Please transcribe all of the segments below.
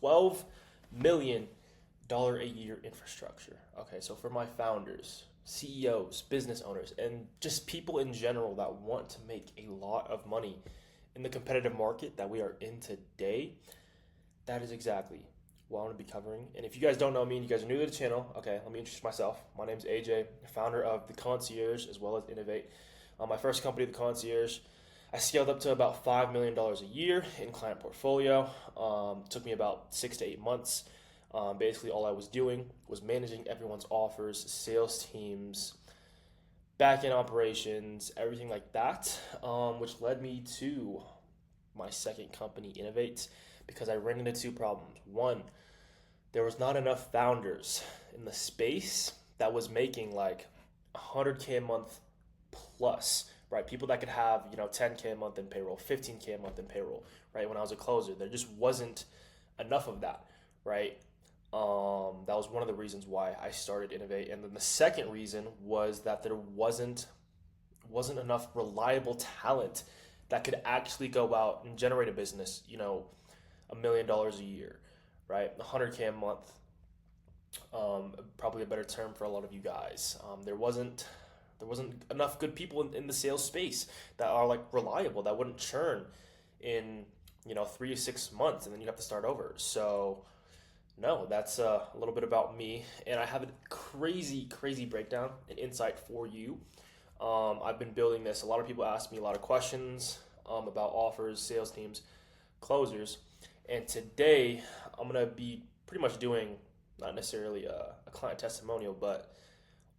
$12 million a year infrastructure. Okay, so for my founders, CEOs, business owners, and just people in general that want to make a lot of money in the competitive market that we are in today, that is exactly what I want to be covering. And if you guys don't know me and you guys are new to the channel, okay, let me introduce myself. My name is AJ, founder of The Concierge as well as Innovate. My first company, The Concierge, I scaled up to about $5 million a year in client portfolio. Took me about 6 to 8 months. Basically, all I was doing was managing everyone's offers, sales teams, backend operations, everything like that, which led me to my second company, Innovate, because I ran into two problems. One, there was not enough founders in the space that was making like 100K a month plus, right? People that could have 10K a month in payroll, 15K a month in payroll, right? When I was a closer, there just wasn't enough of that, right? That was one of the reasons why I started Innovate. And then the second reason was that there wasn't enough reliable talent that could actually go out and generate a business, $1 million a year, right? 100K a month, probably a better term for a lot of you guys. There wasn't enough good people in the sales space that are like reliable, that wouldn't churn in 3 to 6 months, and then you have to start over. So no, that's a little bit about me, and I have a crazy breakdown and insight for you. I've been building this. A lot of people ask me a lot of questions about offers, sales teams, closers, and today I'm gonna be pretty much doing not necessarily a client testimonial, but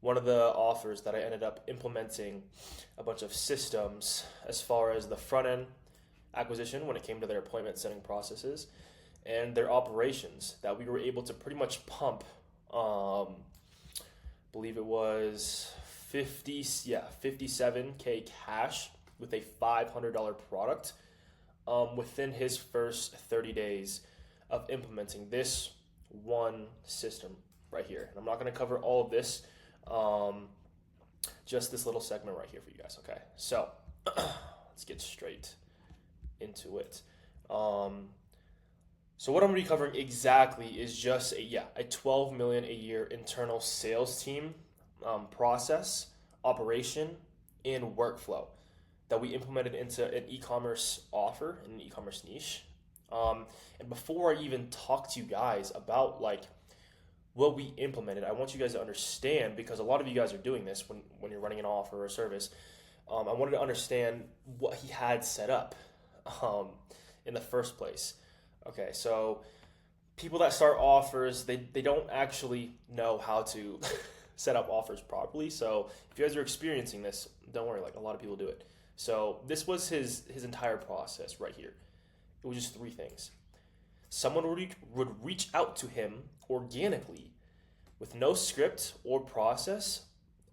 one of the offers that I ended up implementing a bunch of systems as far as the front end acquisition when it came to their appointment setting processes and their operations that we were able to pretty much pump, believe it was 57K cash with a $500 product within his first 30 days of implementing this one system right here. And I'm not going to cover all of this, just this little segment right here for you guys. Okay, so let's get straight into it. So what I'm going to be covering exactly is just a 12 million a year internal sales team process, operation, and workflow that we implemented into an e-commerce offer in an e-commerce niche. And before I even talk to you guys about like what we implemented, I want you guys to understand, because a lot of you guys are doing this when you're running an offer or a service. I wanted to understand what he had set up in the first place. Okay, so people that start offers, they don't actually know how to set up offers properly. So if you guys are experiencing this, don't worry, like a lot of people do it. So this was his entire process right here. It was just 3 things. Someone would reach out to him organically with no script or process.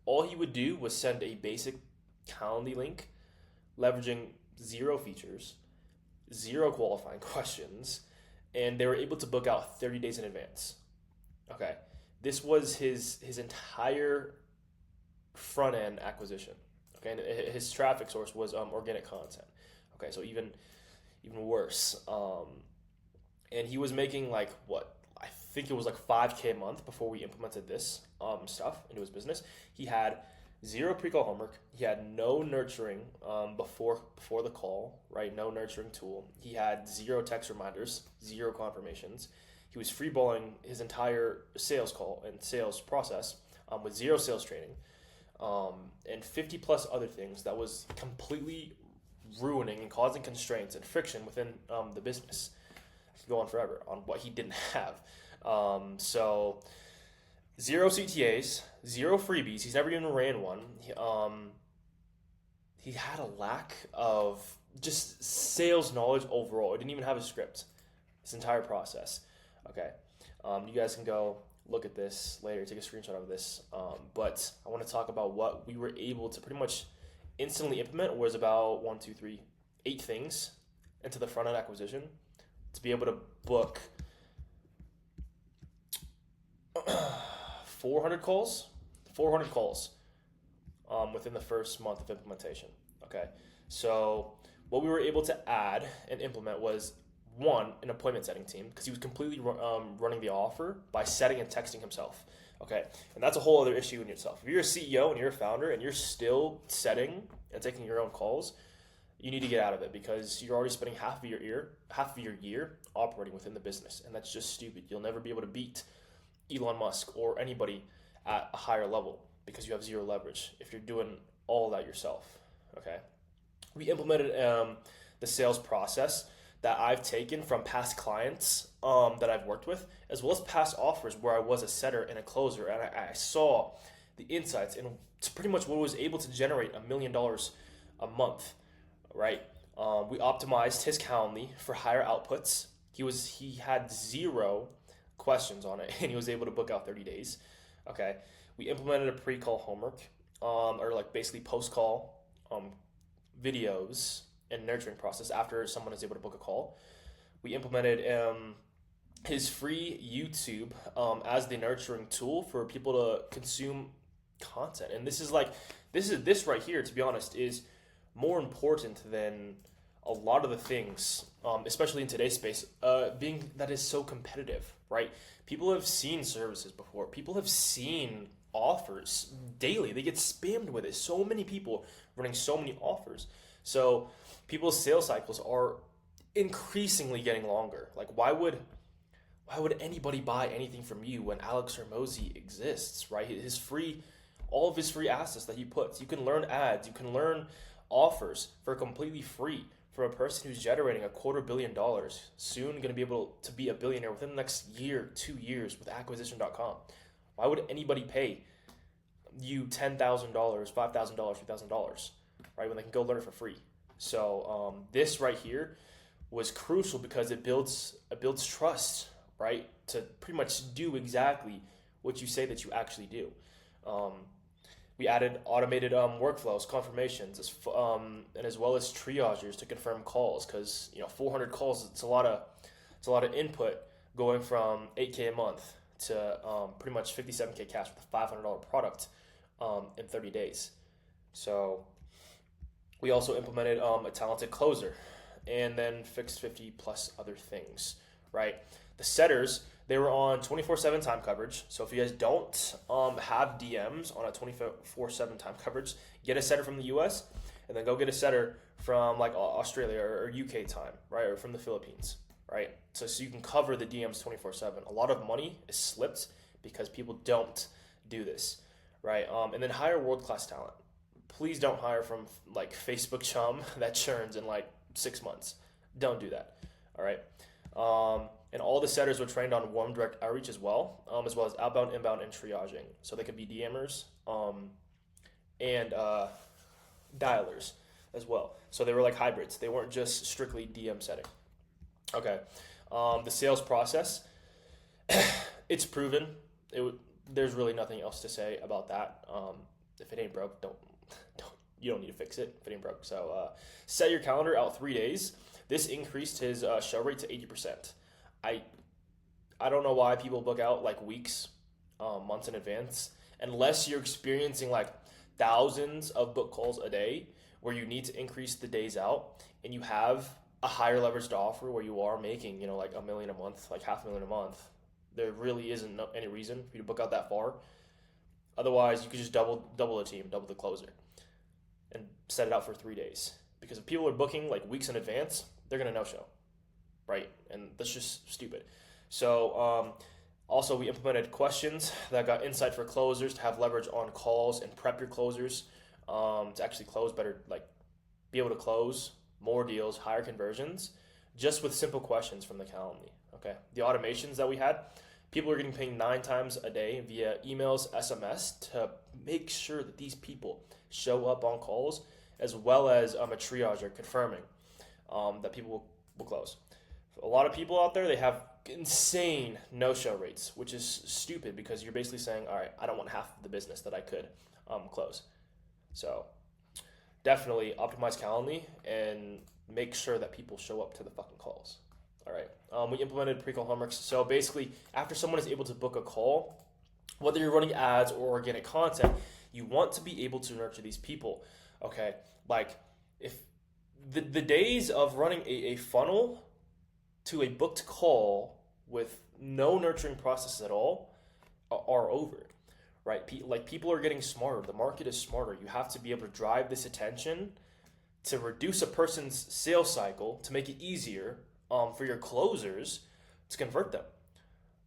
All he would do was send a basic Calendly link, leveraging 0 features, 0 qualifying questions, and they were able to book out 30 days in advance. Okay, this was his entire front end acquisition. Okay, and his traffic source was organic content. Okay, so even worse. And he was making like what I think it was like 5K a month before we implemented this stuff into his business. He had 0 pre-call homework. He had no nurturing before the call, right? No nurturing tool. He had 0 text reminders, 0 confirmations. He was freeballing his entire sales call and sales process with 0 sales training, and 50 plus other things that was completely ruining and causing constraints and friction within the business. I could go on forever on what he didn't have. So 0 CTAs, 0 freebies. He's never even ran one. He had a lack of just sales knowledge overall. He didn't even have a script. This entire process. Okay, you guys can go look at this later, take a screenshot of this. But I want to talk about what we were able to pretty much instantly implement. Was about 8 things into the front end acquisition to be able to book 400 calls within the first month of implementation. Okay, so what we were able to add and implement was one, an appointment setting team, because he was completely running the offer by setting and texting himself. Okay, and that's a whole other issue in itself. If you're a CEO and you're a founder and you're still setting and taking your own calls, you need to get out of it, because you're already spending half of your year operating within the business, and that's just stupid. You'll never be able to beat Elon Musk or anybody at a higher level because you have zero leverage if you're doing all that yourself. Okay, we implemented the sales process that I've taken from past clients that I've worked with, as well as past offers where I was a setter and a closer, and I saw the insights, and it's pretty much what was able to generate $1 million a month, right? We optimized his Calendly for higher outputs. He had zero questions on it, and he was able to book out 30 days. Okay, we implemented a pre-call homework, or like basically post-call videos and nurturing process after someone is able to book a call. We implemented his free YouTube as the nurturing tool for people to consume content. And this right here, to be honest, is more important than a lot of the things, especially in today's space, being that is so competitive, right? People have seen services before. People have seen offers daily. They get spammed with it. So many people running so many offers. So people's sales cycles are increasingly getting longer. Like, why would anybody buy anything from you when Alex Hormozy exists, right? All of his free assets that he puts. You can learn ads, you can learn offers for completely free from a person who's generating $250 million, soon going to be able to be a billionaire within the next year, 2 years with acquisition.com. Why would anybody pay you $10,000, $5,000, $3,000, right, when they can go learn it for free? So this right here was crucial because it builds trust, right, to pretty much do exactly what you say that you actually do. We added automated workflows, confirmations, and as well as triagers to confirm calls, because 400 calls, it's a lot of input going from $8K a month to pretty much $57K cash with a $500 product in 30 days. So we also implemented a talented closer, and then fixed 50 plus other things, right? The setters, they were on 24/7 time coverage. So if you guys don't have DMs on a 24/7 time coverage, get a setter from the US, and then go get a setter from like Australia or UK time, right? Or from the Philippines, right? So you can cover the DMs 24/7. A lot of money is slipped because people don't do this, right? And then hire world-class talent. Please don't hire from like Facebook chum that churns in like 6 months. Don't do that, all right? And all the setters were trained on warm direct outreach as well as outbound, inbound, and triaging. So they could be DMers and dialers as well. So they were like hybrids. They weren't just strictly DM setting. Okay. The sales process, it's proven. There's really nothing else to say about that. If it ain't broke, you don't need to fix it if it ain't broke. So set your calendar out 3 days. This increased his show rate to 80%. I don't know why people book out like weeks, months in advance, unless you're experiencing like thousands of book calls a day where you need to increase the days out, and you have a higher leveraged offer where you are making, like $1 million a month, like $500,000 a month. There really isn't any reason for you to book out that far. Otherwise, you could just double the team, double the closer, and set it out for 3 days. Because if people are booking like weeks in advance, they're gonna no-show, right? And that's just stupid. So also we implemented questions that got insight for closers to have leverage on calls and prep your closers to actually close better, like be able to close more deals, higher conversions, just with simple questions from the Calendly. Okay, the automations that we had, people are getting pinged 9 times a day via emails, SMS to make sure that these people show up on calls, as well as a triager confirming that people will close. A lot of people out there, they have insane no-show rates, which is stupid because you're basically saying, all right, I don't want half of the business that I could close. So definitely optimize Calendly and make sure that people show up to the fucking calls. All right. We implemented pre-call homeworks. So basically, after someone is able to book a call, whether you're running ads or organic content, you want to be able to nurture these people. Okay, like if the days of running a funnel to a booked call with no nurturing process at all are over, right? Like people are getting smarter. The market is smarter. You have to be able to drive this attention to reduce a person's sales cycle to make it easier for your closers to convert them,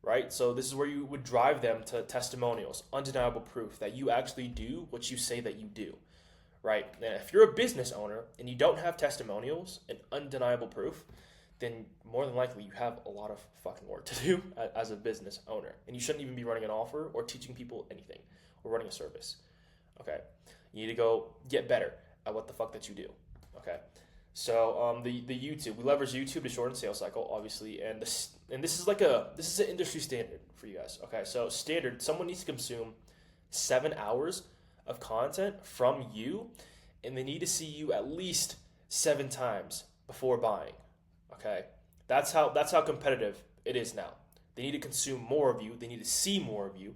right? So this is where you would drive them to testimonials, undeniable proof that you actually do what you say that you do, right? And if you're a business owner and you don't have testimonials and undeniable proof, then more than likely you have a lot of fucking work to do as a business owner. And you shouldn't even be running an offer or teaching people anything or running a service, okay? You need to go get better at what the fuck that you do, okay? So the YouTube, we leverage YouTube to shorten sales cycle, obviously, and this is this is an industry standard for you guys, okay? So standard, someone needs to consume 7 hours of content from you, and they need to see you at least 7 times before buying. Okay, that's how competitive it is now. They need to consume more of you. They need to see more of you.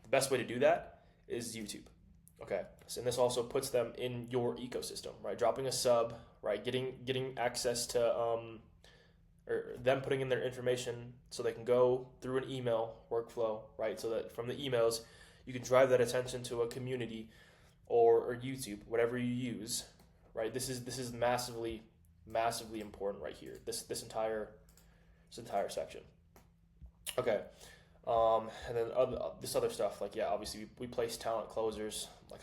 The best way to do that is YouTube. Okay, so, and this also puts them in your ecosystem, right? Dropping a sub, right? Getting access to or them putting in their information so they can go through an email workflow, right? So that from the emails you can drive that attention to a community or YouTube, whatever you use, right? This is massively important right here. This entire section. Okay, and then this other stuff, like, yeah, obviously we place talent closers, like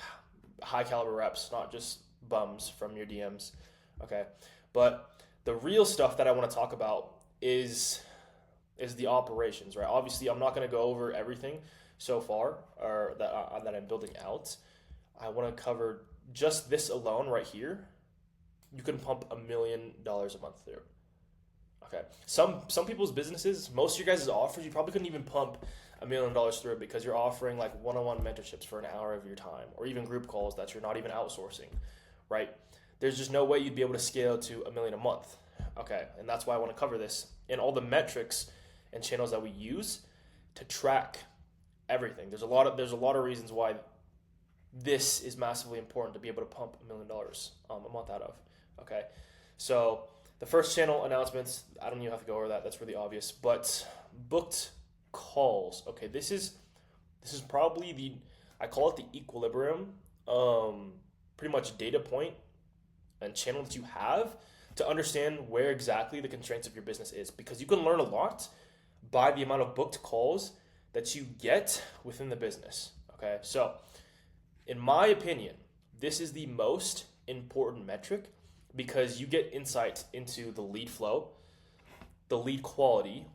high caliber reps, not just bums from your DMs. Okay, but the real stuff that I want to talk about is the operations, right? Obviously, I'm not going to go over everything so far or that I'm building out. I want to cover just this alone right here. You can pump $1 million a month through. Okay. Some people's businesses, most of your guys' offers, you probably couldn't even pump $1 million through because you're offering like one-on-one mentorships for an hour of your time, or even group calls that you're not even outsourcing, right? There's just no way you'd be able to scale to $1 million a month. Okay, and that's why I want to cover this and all the metrics and channels that we use to track everything. There's a lot of reasons why this is massively important to be able to pump $1 million a month out of. Okay, so the first channel announcements, I don't even have to go over that. That's really obvious. But booked calls. Okay, this is probably I call it the equilibrium, pretty much data point and channel that you have to understand where exactly the constraints of your business is, because you can learn a lot by the amount of booked calls that you get within the business. Okay, so in my opinion, this is the most important metric because you get insight into the lead flow, the lead quality,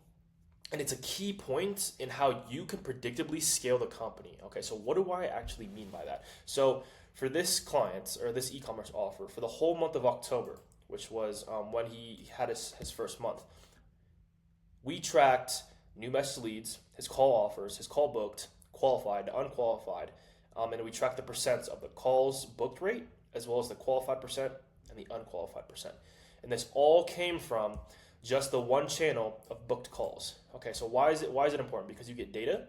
and it's a key point in how you can predictably scale the company. Okay, so what do I actually mean by that? So for this client or this e-commerce offer, for the whole month of October, which was when he had his first month, we tracked new message leads, his call offers, his call booked, qualified, unqualified, and we tracked the percents of the calls booked rate as well as the qualified percent and the unqualified percent. And this all came from just the one channel of booked calls. Okay, so why is it important? Because you get data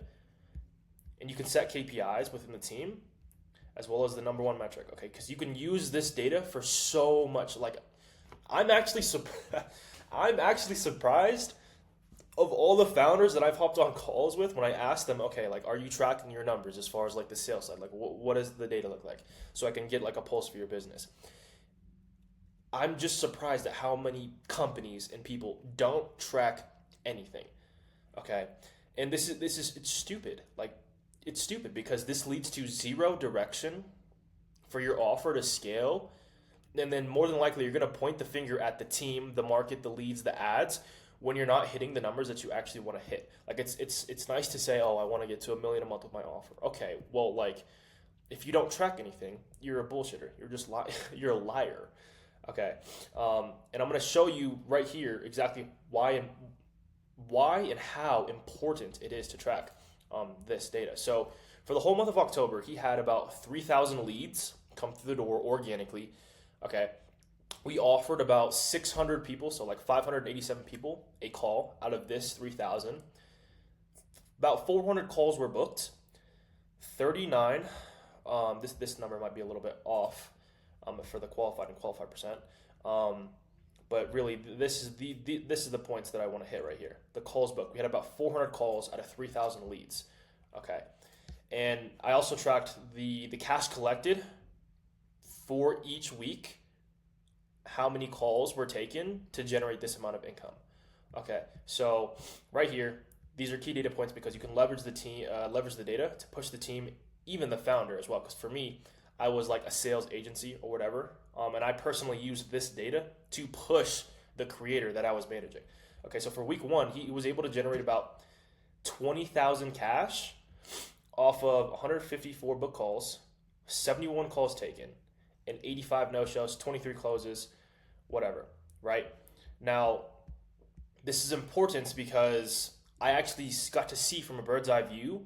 and you can set KPIs within the team as well as the number one metric. Okay, because you can use this data for so much. Like, I'm actually surprised of all the founders that I've hopped on calls with when I ask them, okay, like, are you tracking your numbers as far as like the sales side? Like, what does the data look like? So I can get like a pulse for your business. I'm just surprised at how many companies and people don't track anything. Okay, and it's stupid. Like, it's stupid because this leads to zero direction for your offer to scale, and then more than likely you're going to point the finger at the team, the market, the leads, the ads, when you're not hitting the numbers that you actually want to hit. Like, it's nice to say, oh, I want to get to $1 million a month with my offer. Okay, well, like, if you don't track anything, you're a bullshitter. You're just you're a liar. Okay, and I'm going to show you right here exactly why and how important it is to track this data. So for the whole month of October, he had about 3,000 leads come through the door organically. Okay, we offered about 600 people, so like 587 people, a call out of this 3,000. About 400 calls were booked. 39. This number might be a little bit off for the qualified and qualified percent. But really, this is this is the points that I want to hit right here. The calls book. We had about 400 calls out of 3,000 leads. Okay, and I also tracked the cash collected for each week. How many calls were taken to generate this amount of income? Okay, so right here, these are key data points because you can leverage the team, leverage the data to push the team, even the founder as well. Because for me, I was like a sales agency or whatever, and I personally used this data to push the creator that I was managing. Okay, so for week one, he was able to generate about 20,000 cash off of 154 book calls, 71 calls taken, and 85 no-shows, 23 closes, whatever, right? Now, this is important because I actually got to see from a bird's eye view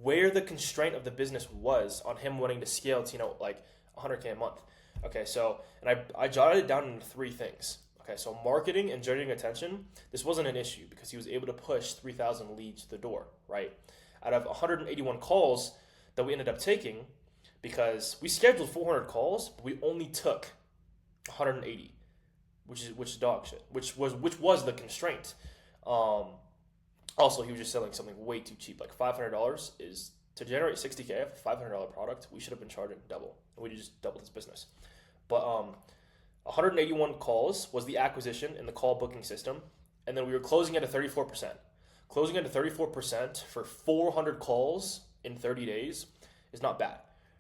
where the constraint of the business was on him wanting to scale to, like 100K a month. Okay, so, and I jotted it down into 3 things. Okay, so marketing and generating attention, this wasn't an issue because he was able to push 3,000 leads to the door, right? Out of 181 calls that we ended up taking, because we scheduled 400 calls, but we only took 180, which is dog shit, which was the constraint. Also, he was just selling something way too cheap. Like $500 is to generate 60K off a $500 product. We should have been charging double. We just doubled his business. But 181 calls was the acquisition in the call booking system, and then we were closing at a 34%. Closing at a 34% for 400 calls in 30 days is not bad,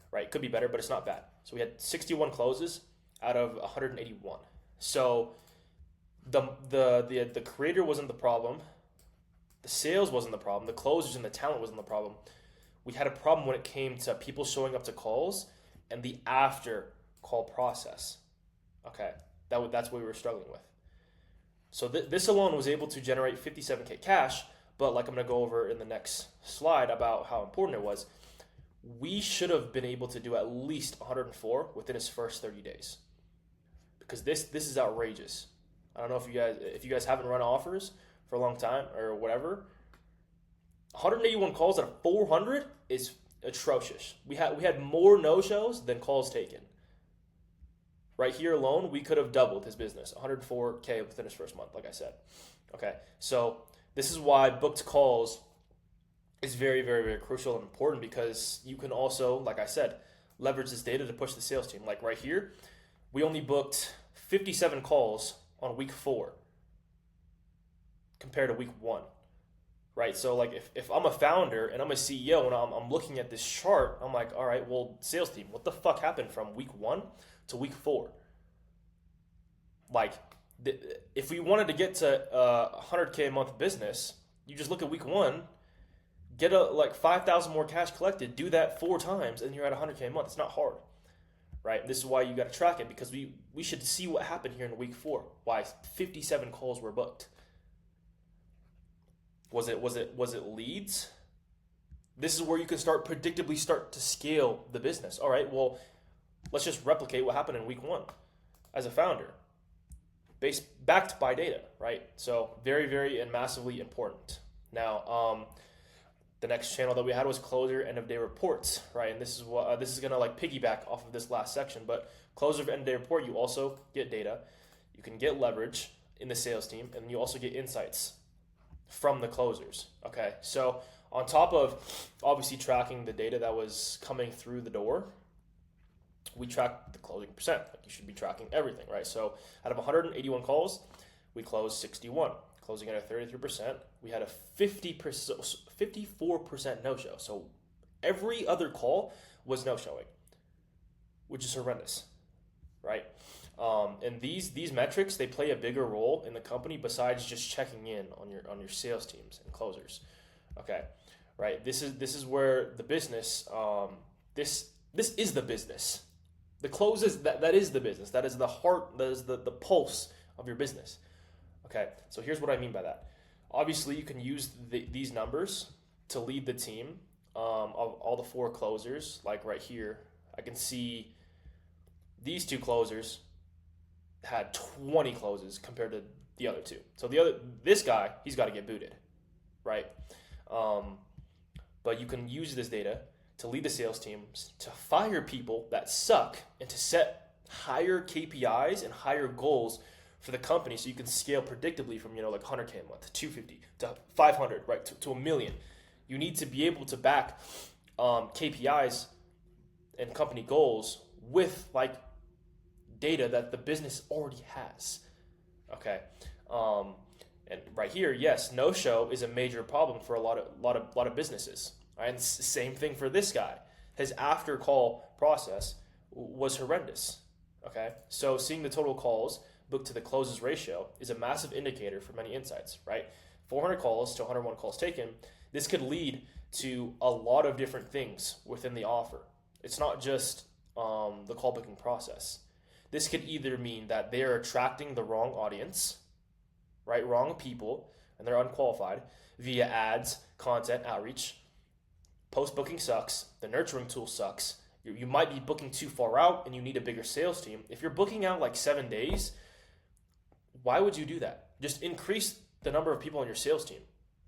right? Could be better, but it's not bad. So we had 61 closes out of 181. So the creator wasn't the problem. The sales wasn't the problem. The closers and the talent wasn't the problem. We had a problem when it came to people showing up to calls and the after call process. Okay, that's what we were struggling with. So this alone was able to generate 57K cash, but like I'm going to go over in the next slide about how important it was, we should have been able to do at least 104 within his first 30 days. Because this is outrageous. I don't know if you guys haven't run offers for a long time or whatever. 181 calls out of 400 is atrocious. We had more no-shows than calls taken. Right here alone, we could have doubled his business, 104K within his first month, like I said. Okay, so this is why booked calls is very, very, very crucial and important, because you can also, like I said, leverage this data to push the sales team. Like right here, we only booked 57 calls on week 4 compared to week 1, right? So like if I'm a founder and I'm a CEO and I'm looking at this chart, I'm like, all right, well, sales team, what the fuck happened from week 1 to week 4? Like, if we wanted to get to 100K a month business, you just look at week 1, get like 5,000 more cash collected, do that 4 times, and you're at 100K a month. It's not hard, right? This is why you got to track it, because we should see what happened here in week 4. Why 57 calls were booked. Was it leads? This is where you can predictably start to scale the business. All right, well, let's just replicate what happened in week 1 as a founder, backed by data, right? So very, very and massively important. Now, the next channel that we had was closer end of day reports, right? And this is what this is gonna like piggyback off of this last section. But closer end of day report, you also get data, you can get leverage in the sales team, and you also get insights from the closers. Okay, so on top of obviously tracking the data that was coming through the door, we tracked the closing percent. Like, you should be tracking everything, right? So out of 181 calls, we closed 61, closing at a 33%. We had a 54% no-show. So every other call was no-showing, which is horrendous, right? And these metrics, they play a bigger role in the company besides just checking in on your sales teams and closers. Okay, right? This is where the business. This is the business. The closes, that is the business. That is the heart. That is the pulse of your business. Okay, so here's what I mean by that. Obviously, you can use these numbers to lead the team of all the 4 closers. Like right here, I can see these 2 closers had 20 closes compared to the other 2. So this guy, he's got to get booted, right? But you can use this data to lead the sales teams, to fire people that suck, and to set higher KPIs and higher goals for the company so you can scale predictably from, like 100K a month, 250 to 500, right, to a million. You need to be able to back KPIs and company goals with like data that the business already has. Okay. And right here, yes, no show is a major problem for a lot of businesses. Right? And same thing for this guy. His after call process was horrendous. Okay. So seeing the total calls booked to the closes ratio is a massive indicator for many insights, right? 400 calls to 101 calls taken. This could lead to a lot of different things within the offer. It's not just the call booking process. This could either mean that they're attracting the wrong audience, right? Wrong people, and they're unqualified via ads, content, outreach. Post booking sucks. The nurturing tool sucks. You might be booking too far out and you need a bigger sales team. If you're booking out like 7 days, why would you do that? Just increase the number of people on your sales team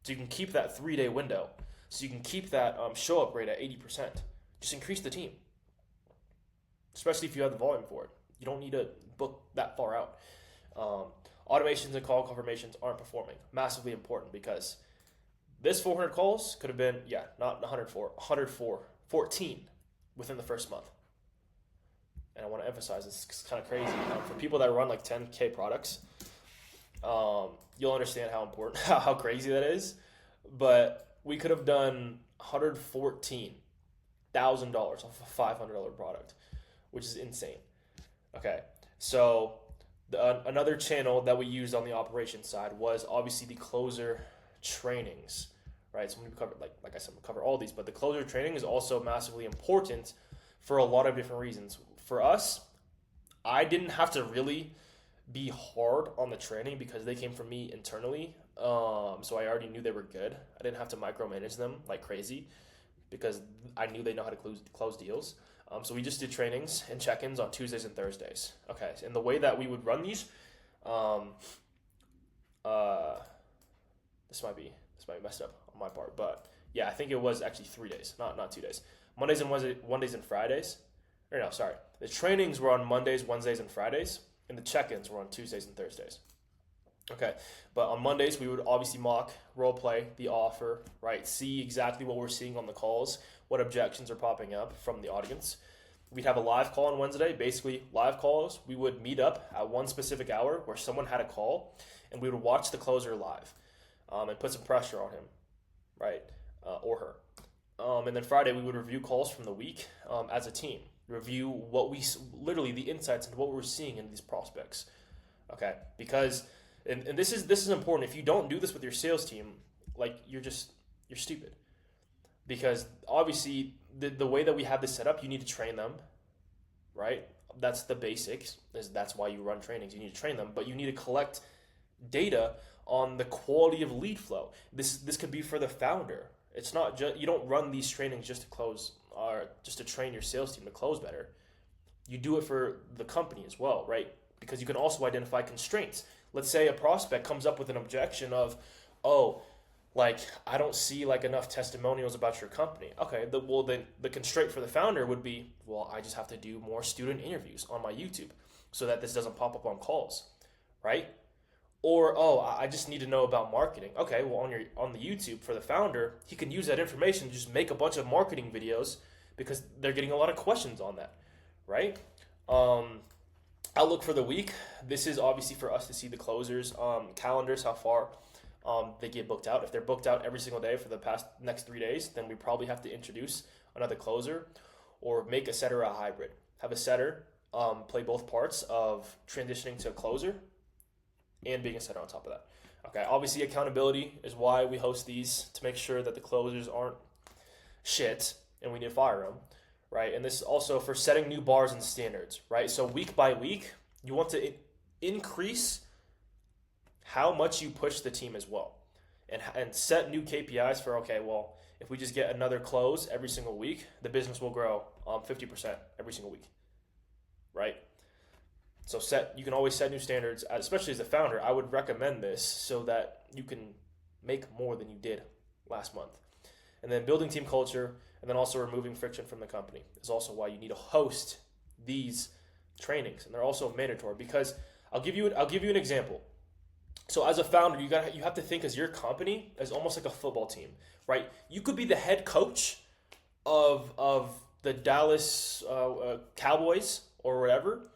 so you can keep that 3-day window, so you can keep that show up rate at 80%. Just increase the team, especially if you have the volume for it. You don't need to book that far out. Automations and call confirmations aren't performing. Massively important because this 400 calls could have been, not 114 within the first month. And I want to emphasize this, it's kind of crazy. For people that run like 10K products, you'll understand how important, how crazy that is. But we could have done $114,000 off a $500 product, which is insane. Okay, so another channel that we used on the operations side was obviously the closer trainings, right? So we covered, like I said, we cover all these, but the closer training is also massively important for a lot of different reasons. For us, I didn't have to really be hard on the training because they came from me internally. So I already knew they were good. I didn't have to micromanage them like crazy because I knew they know how to close deals. So we just did trainings and check-ins on Tuesdays and Thursdays. Okay, and the way that we would run these, this might be messed up on my part, but yeah, I think it was actually 3 days, not 2 days. Mondays and Fridays. Or no, sorry. The trainings were on Mondays, Wednesdays, and Fridays, and the check-ins were on Tuesdays and Thursdays. Okay, but on Mondays, we would obviously mock, role play the offer, right? See exactly what we're seeing on the calls, what objections are popping up from the audience. We'd have a live call on Wednesday, basically live calls. We would meet up at one specific hour where someone had a call, and we would watch the closer live and put some pressure on him, right, or her. And then Friday, we would review calls from the week as a team. Review literally the insights into what we're seeing in these prospects. Okay, because and this is important. If you don't do this with your sales team, like you're stupid. Because obviously the way that we have this set up, you need to train them, right? That's the basics. That's why you run trainings. You need to train them, but you need to collect data on the quality of lead flow. This could be for the founder. It's not just, you don't run these trainings just to close or just to train your sales team to close better. You do it for the company as well, right? Because you can also identify constraints. Let's say a prospect comes up with an objection of, I don't see enough testimonials about your company. Okay, then the constraint for the founder would be, I just have to do more student interviews on my YouTube so that this doesn't pop up on calls, right? Or, I just need to know about marketing. Okay, well, on the YouTube for the founder, he can use that information to just make a bunch of marketing videos because they're getting a lot of questions on that, right? Outlook for the week. This is obviously for us to see the closers, calendars, how far they get booked out. If they're booked out every single day for the next 3 days, then we probably have to introduce another closer or make a setter a hybrid. Have a setter play both parts of transitioning to a closer and being a setter on top of that. Okay, obviously accountability is why we host these, to make sure that the closers aren't shit and we need to fire them, right? And this is also for setting new bars and standards, right? So week by week, you want to increase how much you push the team as well, and set new KPIs for, if we just get another close every single week, the business will grow 50% every single week, right? So you can always set new standards, especially as a founder. I would recommend this so that you can make more than you did last month. And then building team culture, and then also removing friction from the company is also why you need to host these trainings. And they're also mandatory because I'll give you an example. So as a founder, you have to think as your company as almost like a football team, right? You could be the head coach of the Dallas Cowboys or whatever,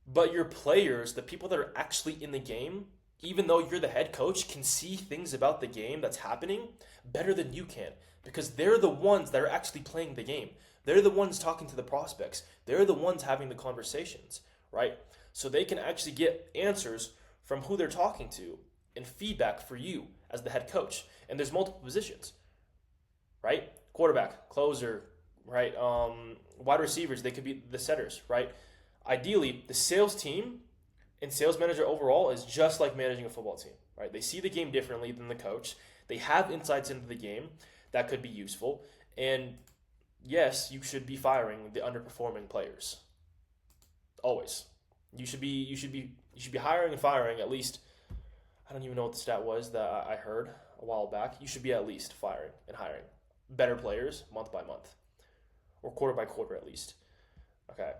but your players, the people that are actually in the game, even though you're the head coach, can see things about the game that's happening better than you can because they're the ones that are actually playing the game. They're the ones talking to the prospects. They're the ones having the conversations, right? So they can actually get answers from who they're talking to and feedback for you as the head coach. And there's multiple positions, right? Quarterback, closer, right? Wide receivers, they could be the setters, right? Ideally, the sales team and sales manager overall is just like managing a football team, right? They see the game differently than the coach. They have insights into the game that could be useful. And yes, you should be firing the underperforming players. Always. You should be hiring and firing at least. I don't even know what the stat was that I heard a while back. You should be at least firing and hiring better players month by month or quarter by quarter at least. Okay,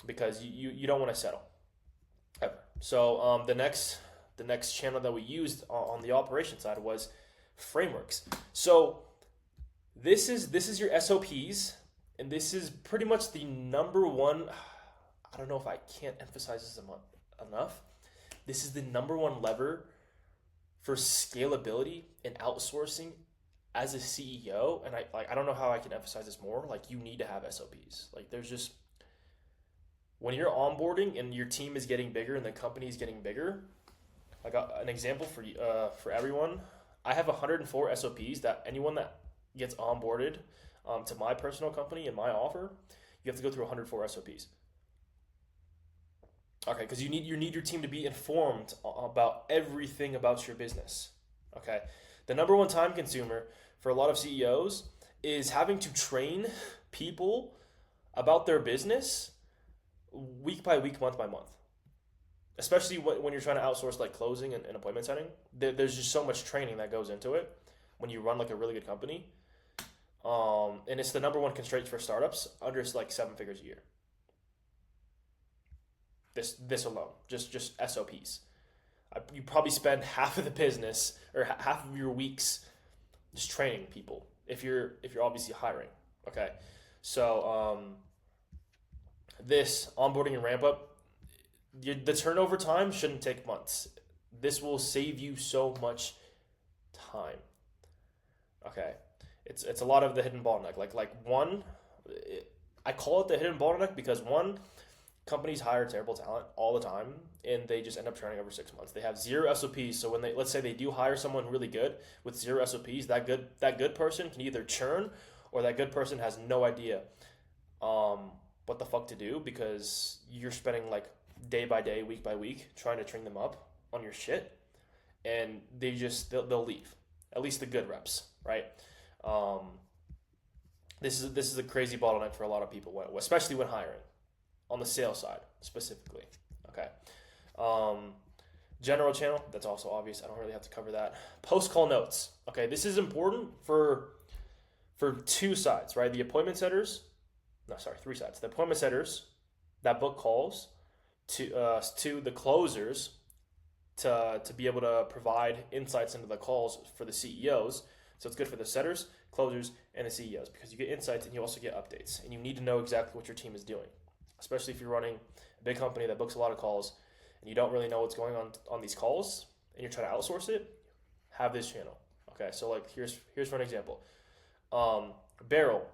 because you don't want to settle ever. So the next channel that we used on the operation side was frameworks. So this is your SOPs, and this is pretty much the number one. I don't know if I can't emphasize this enough. This is the number one lever for scalability and outsourcing as a CEO. And I don't know how I can emphasize this more. Like you need to have SOPs. Like there's just when you're onboarding and your team is getting bigger and the company is getting bigger. Like an example for everyone, I have 104 SOPs that anyone that gets onboarded to my personal company and my offer, you have to go through 104 SOPs. Okay, because you need your team to be informed about everything about your business. Okay, the number one time consumer for a lot of CEOs is having to train people about their business week by week, month by month. Especially when you're trying to outsource like closing and appointment setting, there's just so much training that goes into it when you run like a really good company. And it's the number one constraint for startups under like 7 figures a year. This alone, just SOPs. You probably spend half of the business or half of your weeks just training people if you're obviously hiring. Okay, so this onboarding and ramp up, the turnover time shouldn't take months. This will save you so much time. Okay, it's a lot of the hidden bottleneck. I call it the hidden bottleneck because one, companies hire terrible talent all the time and they just end up churning over 6 months. They have zero SOPs. So when let's say they do hire someone really good with zero SOPs, that good person can either churn or that good person has no idea what the fuck to do because you're spending like day by day, week by week trying to train them up on your shit, and they'll leave. At least the good reps, right? This is a crazy bottleneck for a lot of people, especially when hiring. On the sales side, specifically. Okay. General channel, that's also obvious. I don't really have to cover that. Post-call notes. Okay, this is important for two sides, right? The appointment setters, three sides. The appointment setters that book calls to the closers to be able to provide insights into the calls for the CEOs. So it's good for the setters, closers, and the CEOs because you get insights and you also get updates. And you need to know exactly what your team is doing, especially if you're running a big company that books a lot of calls and you don't really know what's going on these calls and you're trying to outsource it. Have this channel. Okay, so like here's for an example. Beryl,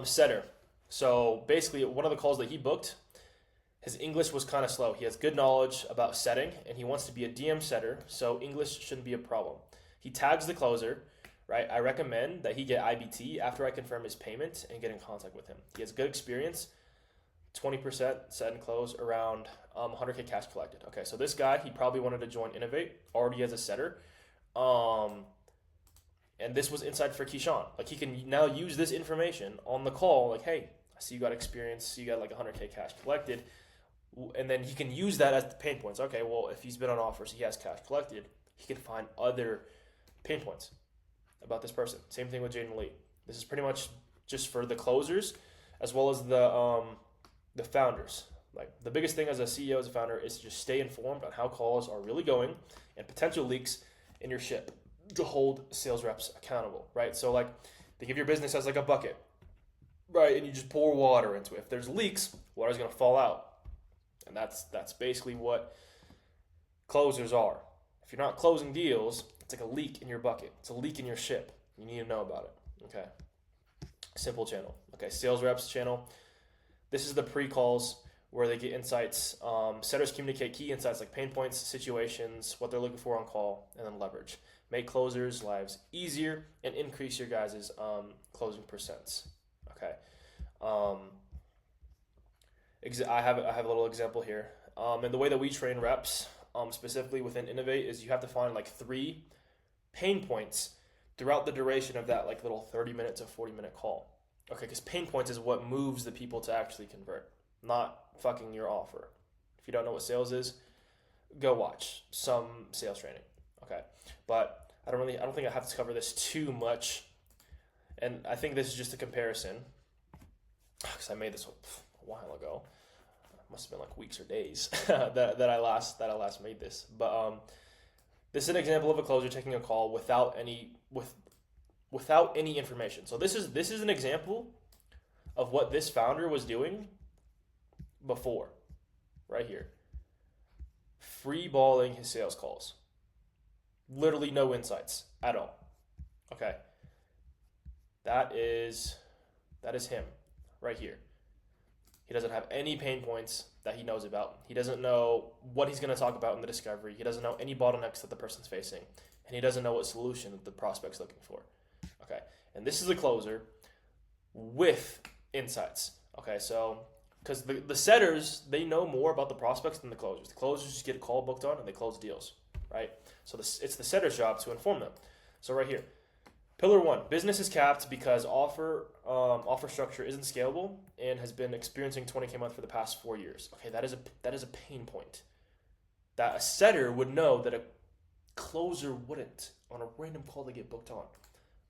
setter. So basically, one of the calls that he booked, his English was kind of slow. He has good knowledge about setting, and he wants to be a DM setter, so English shouldn't be a problem. He tags the closer, right? I recommend that he get IBT after I confirm his payment and get in contact with him. He has good experience, 20% set and close, around 100K cash collected. Okay, so this guy, he probably wanted to join Innovate, already as a setter. And this was inside for Keyshawn. Like, he can now use this information on the call, like, hey, I see you got experience, you got like 100K cash collected, and then he can use that as the pain points. Okay, well, if he's been on offers, he has cash collected, he can find other pain points about this person. Same thing with Jaden Lee. This is pretty much just for the closers as well as the founders, Like the biggest thing as a CEO, as a founder, is to just stay informed on how calls are really going and potential leaks in your ship to hold sales reps accountable, right? So like think of your business as like a bucket, right? And you just pour water into it. If there's leaks, water's gonna fall out. And that's basically what closers are. If you're not closing deals, it's like a leak in your bucket. It's a leak in your ship. You need to know about it. Okay. Simple channel. Okay, sales reps channel. This is the pre-calls where they get insights. Setters communicate key insights like pain points, situations, what they're looking for on call, and then leverage. Make closers' lives easier and increase your guys' closing percents. Okay. I have a little example here. And the way that we train reps, specifically within Innovate, is you have to find like 3 pain points throughout the duration of that like little 30-minute to 40-minute call. Okay, because pain points is what moves the people to actually convert, not fucking your offer. If you don't know what sales is, go watch some sales training. Okay, but I don't think I have to cover this too much, and I think this is just a comparison because I made this a while ago. It must have been like weeks or days that I last made this. But this is an example of a closer taking a call without any information. So this is an example of what this founder was doing before, right here. Free balling his sales calls. Literally no insights at all. Okay. That is him right here. He doesn't have any pain points that he knows about. He doesn't know what he's going to talk about in the discovery. He doesn't know any bottlenecks that the person's facing. And he doesn't know what solution that the prospect's looking for. Okay. And this is a closer with insights. Okay. So, because the setters, they know more about the prospects than the closers. The closers just get a call booked on and they close deals, right? So it's the setter's job to inform them. So right here, pillar 1, business is capped because offer structure isn't scalable and has been experiencing 20K a month for the past 4 years. Okay, that is a pain point that a setter would know that a closer wouldn't on a random call they get booked on,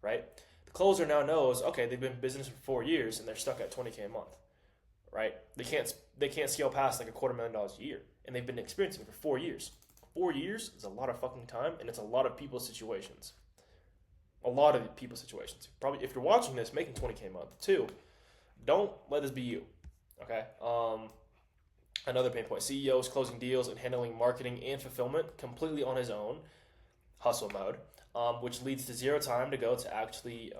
right? The closer now knows, okay, they've been in business for 4 years and they're stuck at 20K a month, right? They can't scale past like $250,000 a year, and they've been experiencing it for 4 years. 4 years is a lot of fucking time, and it's a lot of people's situations. A lot of people's situations. Probably, if you're watching this, making 20K a month too, don't let this be you. Okay. Another pain point: CEOs closing deals and handling marketing and fulfillment completely on his own, hustle mode, which leads to zero time to go to actually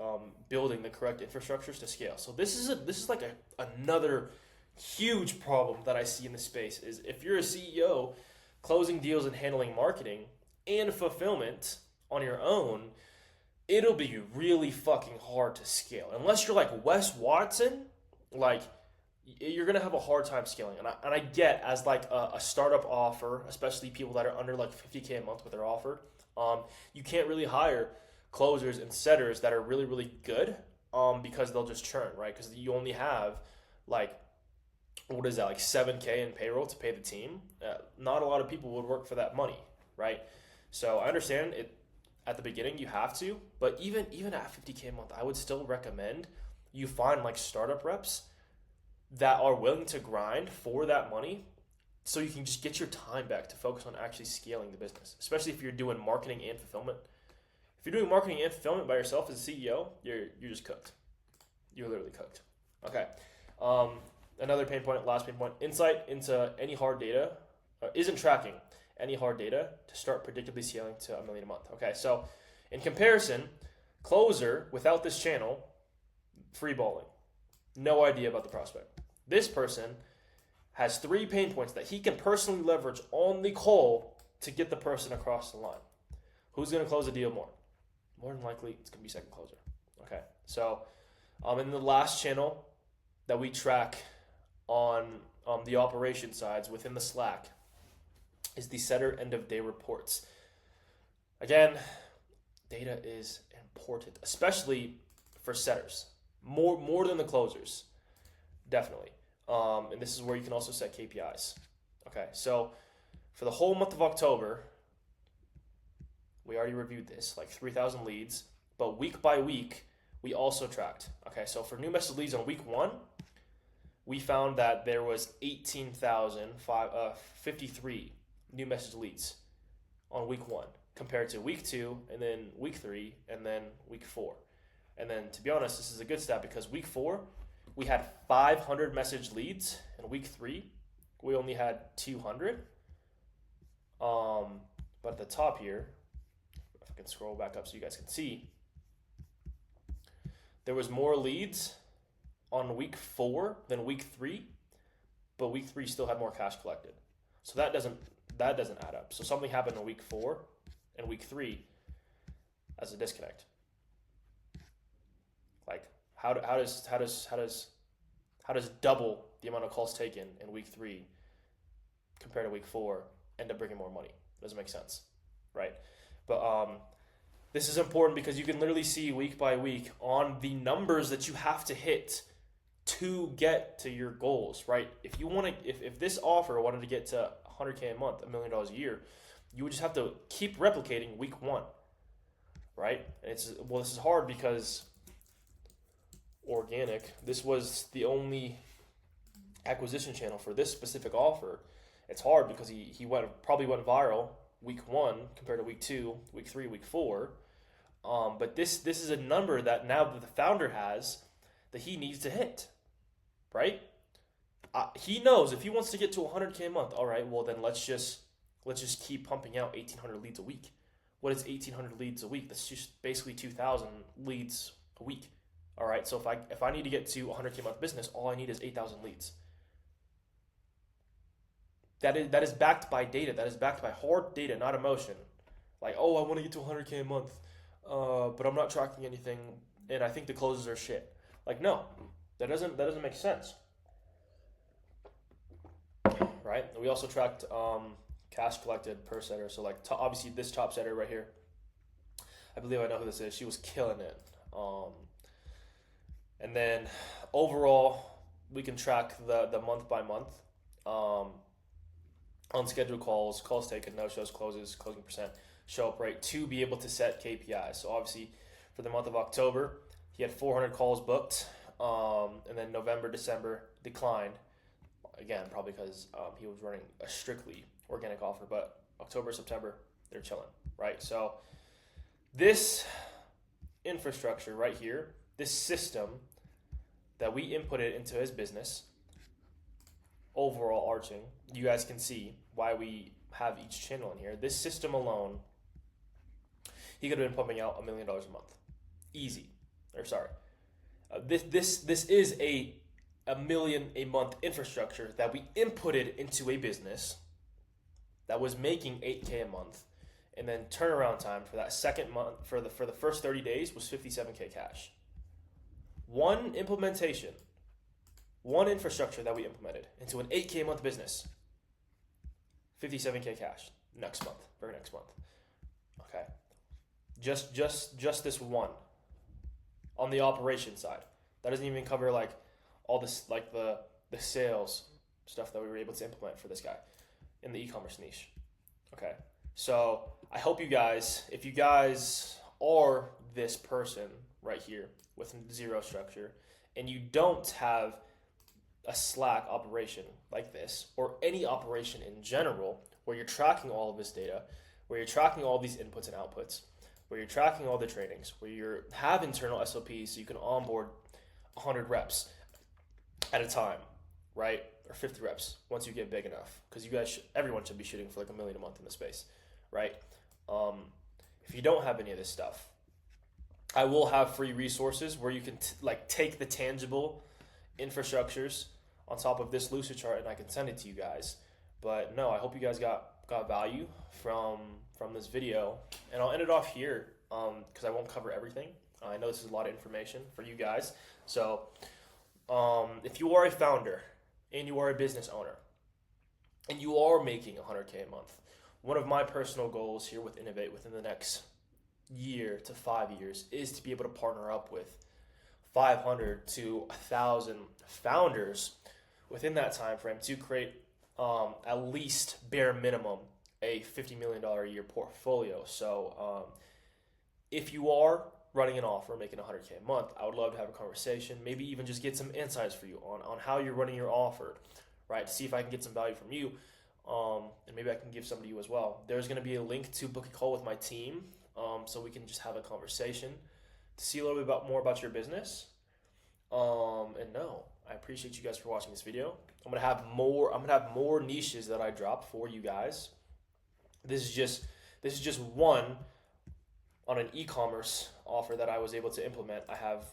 building the correct infrastructures to scale. So this is like another huge problem that I see in this space is if you're a CEO closing deals and handling marketing and fulfillment on your own, it'll be really fucking hard to scale. Unless you're like Wes Watson, like you're going to have a hard time scaling. And I get as like a startup offer, especially people that are under like 50K a month with their offer, you can't really hire closers and setters that are really, really good because they'll just churn, right? Because you only have like, what is that, like 7K in payroll to pay the team? Not a lot of people would work for that money, right? So I understand it. At the beginning, you have to, but even at 50K a month, I would still recommend you find like startup reps that are willing to grind for that money so you can just get your time back to focus on actually scaling the business, especially if you're doing marketing and fulfillment. If you're doing marketing and fulfillment by yourself as a CEO, you're just cooked. You're literally cooked. Okay. Another pain point, last pain point, insight into any hard data isn't tracking any hard data to start predictably scaling to $1 million a month. Okay, so in comparison, closer without this channel, free balling, no idea about the prospect. This person has 3 pain points that he can personally leverage on the call to get the person across the line. Who's going to close the deal more? More than likely, it's going to be second closer. Okay, so in the last channel that we track on the operation sides within the Slack is the setter end of day reports. Again, data is important, especially for setters, more than the closers, definitely. And this is where you can also set KPIs. Okay, so for the whole month of October, we already reviewed this, like 3,000 leads, but week by week, we also tracked. Okay, so for new message leads on week 1, we found that there was 18,053 new message leads on week 1 compared to week 2, and then week 3, and then week 4. And then, to be honest, this is a good stat because week 4, we had 500 message leads, and week 3, we only had 200. But at the top here, if I can scroll back up so you guys can see, there was more leads on week 4 than week 3, but week 3 still had more cash collected. So that doesn't add up. So something happened in week 4 and week 3 as a disconnect. Like how does double the amount of calls taken in week 3 compared to week 4 end up bringing more money? Doesn't make sense, right? But this is important because you can literally see week by week on the numbers that you have to hit to get to your goals, right? If you want to, if this offer wanted to get to 100K a month, $1 million a year, you would just have to keep replicating week 1, right? And this is hard because organic, this was the only acquisition channel for this specific offer. It's hard because he probably went viral week 1 compared to week 2, week 3, week 4. But this is a number that now that the founder has that he needs to hit, right? He knows if he wants to get to 100K a month, all right, well then let's just keep pumping out 1,800 leads a week. What is 1,800 leads a week? That's just basically 2,000 leads a week. All right, so if I need to get to 100K a month business, all I need is 8,000 leads. That is backed by data. That is backed by hard data, not emotion. Like, oh, I want to get to 100K a month, but I'm not tracking anything, and I think the closes are shit. Like, no, that doesn't make sense, right? We also tracked cash collected per setter. So like, obviously this top setter right here, I believe I know who this is. She was killing it. And then overall, we can track the month by month. Unscheduled calls, calls taken, no shows, closes, closing percent, show up rate, to be able to set KPIs. So obviously for the month of October, he had 400 calls booked, and then November, December declined. Again, probably because he was running a strictly organic offer, but October, September, they're chilling, right? So this infrastructure right here, this system that we inputted into his business, overall arching, you guys can see why we have each channel in here. This system alone, he could have been pumping out $1 million a month, easy. Or sorry, this is a $1 million a month infrastructure that we inputted into a business that was making $8K a month, and then turnaround time for that second month for the first 30 days was $57K cash. One implementation. One infrastructure that we implemented into an 8K a month business, 57K cash next month, very next month. Okay, just this one on the operation side. That doesn't even cover like all this, like the sales stuff that we were able to implement for this guy in the e-commerce niche. Okay, so I hope you guys, if you guys are this person right here with zero structure, and you don't have a Slack operation like this, or any operation in general, where you're tracking all of this data, where you're tracking all these inputs and outputs, where you're tracking all the trainings, where you have internal SOPs so you can onboard 100 reps at a time, right? Or 50 reps once you get big enough, because you guys, everyone should be shooting for like $1 million a month in the space, right? If you don't have any of this stuff, I will have free resources where you can take the tangible infrastructures on top of this Lucid chart, and I can send it to you guys. But no, I hope you guys got value from this video, and I'll end it off here because I won't cover everything. I know this is a lot of information for you guys. So if you are a founder and you are a business owner and you are making 100K a month, one of my personal goals here with Innovate within the next year to 5 years is to be able to partner up with 500 to 1,000 founders within that time frame to create at least bare minimum a $50 million a year portfolio. So if you are running an offer, making 100K a month, I would love to have a conversation, maybe even just get some insights for you on how you're running your offer, right? To see if I can get some value from you, and maybe I can give some to you as well. There's going to be a link to book a call with my team, so we can just have a conversation to see a little bit more about your business. And no, I appreciate you guys for watching this video. I'm gonna have more niches that I drop for you guys. This is just one on an e-commerce offer that I was able to implement. I have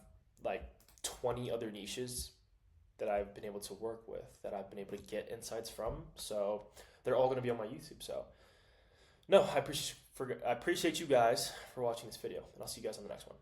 like 20 other niches that I've been able to work with, that I've been able to get insights from. So they're all going to be on my YouTube. So no, I appreciate you guys for watching this video, and I'll see you guys on the next one.